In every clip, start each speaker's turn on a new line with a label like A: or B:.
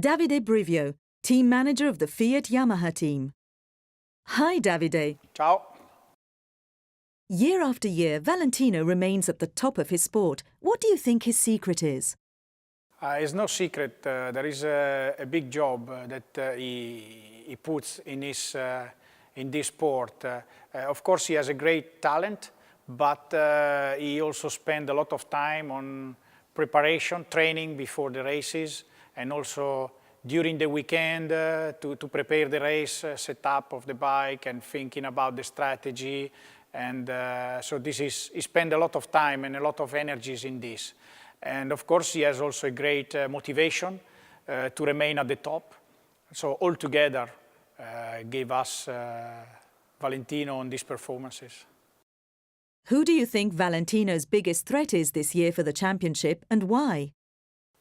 A: Davide Brivio, team manager of the Fiat Yamaha team. Hi Davide.
B: Ciao.
A: Year after year, Valentino remains at the top of his sport. What do you think his secret is?
B: It's no secret. There is a big job that he puts in this sport. Of course, he has a great talent, but he also spends a lot of time on preparation, training before the races, and also during the weekend to prepare the race, setup of the bike, and thinking about the strategy. And so he spends a lot of time and a lot of energies in this. And of course, he has also a great motivation to remain at the top. So all together gave us Valentino on these performances.
A: Who do you think Valentino's biggest threat is this year for the championship, and why?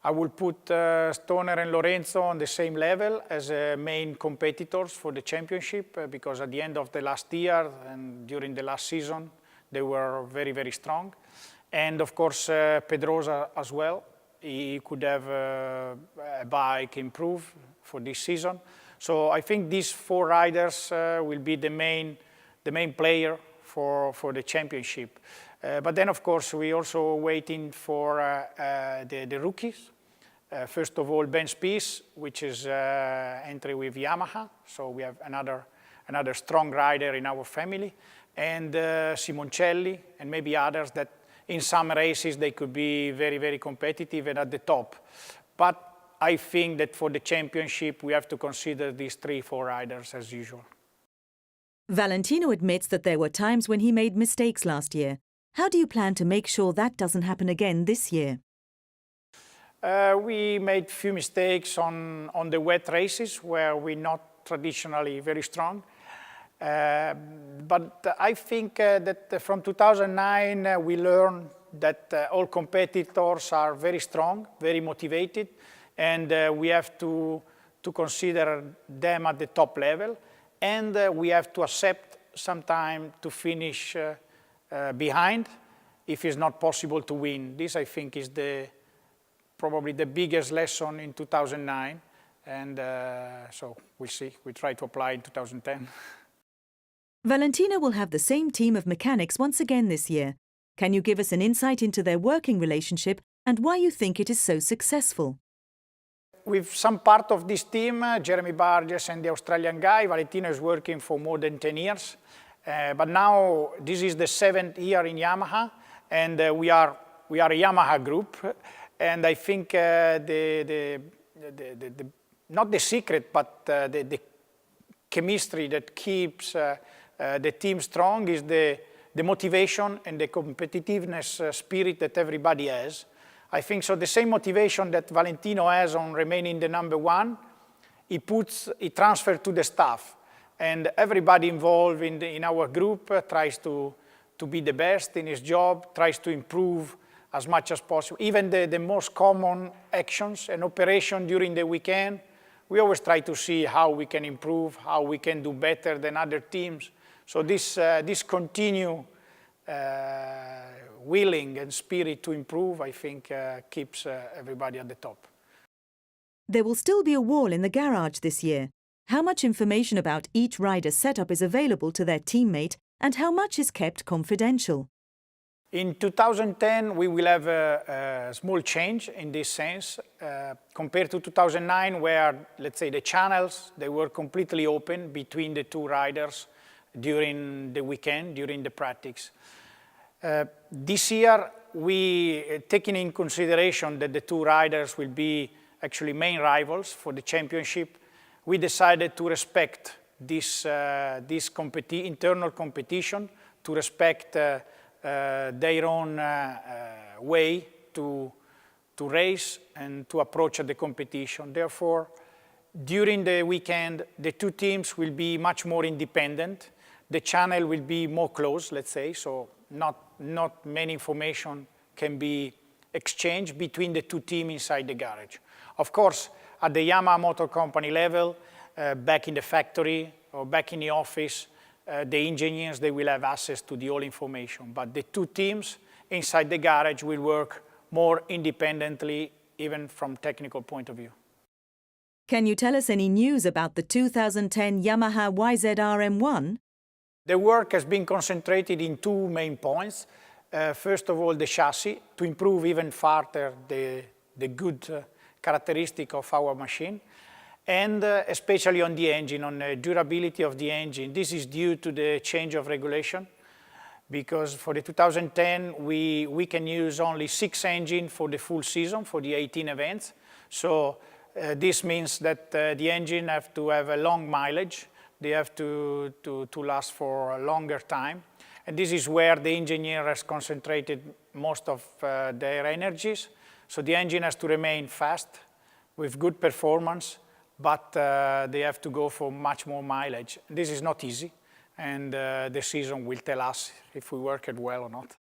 B: I will put Stoner and Lorenzo on the same level as main competitors for the championship because at the end of the last year and during the last season, they were very, very strong. And of course, Pedrosa as well. He could have a bike improve for this season. So I think these four riders will be the main player for the championship. But then, of course, we're also waiting for the rookies. First of all, Ben Spies, which is entry with Yamaha. So we have another strong rider in our family. And Simoncelli and maybe others that in some races they could be very, very competitive and at the top. But I think that for the championship, we have to consider these 3-4 riders as usual.
A: Valentino admits that there were times when he made mistakes last year. How do you plan to make sure that doesn't happen again this year?
B: We made few mistakes on the wet races where we're not traditionally very strong. But I think that from 2009 we learned that all competitors are very strong, very motivated, and we have to consider them at the top level. And we have to accept sometime to finish behind if it's not possible to win. This, I think, is probably the biggest lesson in 2009. And so we'll see. We try to apply in 2010.
A: Valentino will have the same team of mechanics once again this year. Can you give us an insight into their working relationship and why you think it is so successful?
B: With some part of this team, Jeremy Burgess and the Australian guy, Valentino is working for more than 10 years. But now this is the 7th year in Yamaha, and we are a Yamaha group. And I think not the secret, but the chemistry that keeps the team strong is the motivation and the competitiveness spirit that everybody has. I think so the same motivation that Valentino has on remaining the #1, he transfers to the staff. And everybody involved in our group tries to be the best in his job, tries to improve as much as possible. Even the most common actions and operation during the weekend, we always try to see how we can improve, how we can do better than other teams. So this continue willing and spirit to improve, I think, keeps everybody at the top.
A: There will still be a wall in the garage this year. How much information about each rider's setup is available to their teammate and how much is kept confidential?
B: In 2010, we will have a small change in this sense compared to 2009, where, let's say, the channels, they were completely open between the two riders during the weekend, during the practice. This year, taking in consideration that the two riders will be actually main rivals for the championship, we decided to respect this internal competition, to respect their own way to race and to approach the competition. Therefore, during the weekend, the two teams will be much more independent. The channel will be more close, let's say, so not many information can be exchanged between the two teams inside the garage. Of course, at the Yamaha Motor Company level, back in the factory or back in the office, the engineers, they will have access to the all information. But the two teams inside the garage will work more independently, even from technical point of view.
A: Can you tell us any news about the 2010 Yamaha YZR-M1?
B: The work has been concentrated in two main points. First of all, the chassis, to improve even further the good characteristic of our machine, and especially on the engine, on the durability of the engine. This is due to the change of regulation, because for the 2010, we can use only 6 engines for the full season, for the 18 events. So this means that the engine have to have a long mileage. They have to last for a longer time. And this is where the engineer has concentrated most of their energies. So the engine has to remain fast, with good performance, but they have to go for much more mileage. This is not easy, and the season will tell us if we work it well or not.